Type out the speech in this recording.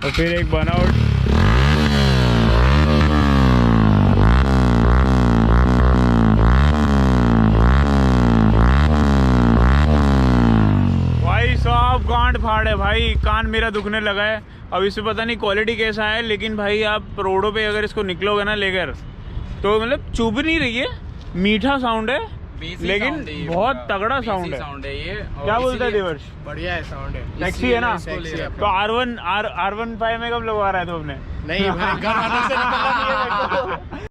और फिर एक बर्नआउट। भाई साहब गांड फाड़ है भाई, कान मेरा दुखने लगा है। अब इसमें पता नहीं क्वालिटी कैसा है, लेकिन भाई आप रोडों पे अगर इसको निकलोगे ना लेकर तो मतलब चुभ नहीं रही है, मीठा साउंड है लेकिन बहुत तगड़ा साउंड है ये। क्या बोलता है देवर्ष? बढ़िया है साउंड है, टैक्सी है ना। तो R15 में कब लगवा रहा है तो अपने? नहीं भाई, घर वालों से निकलना नहीं है।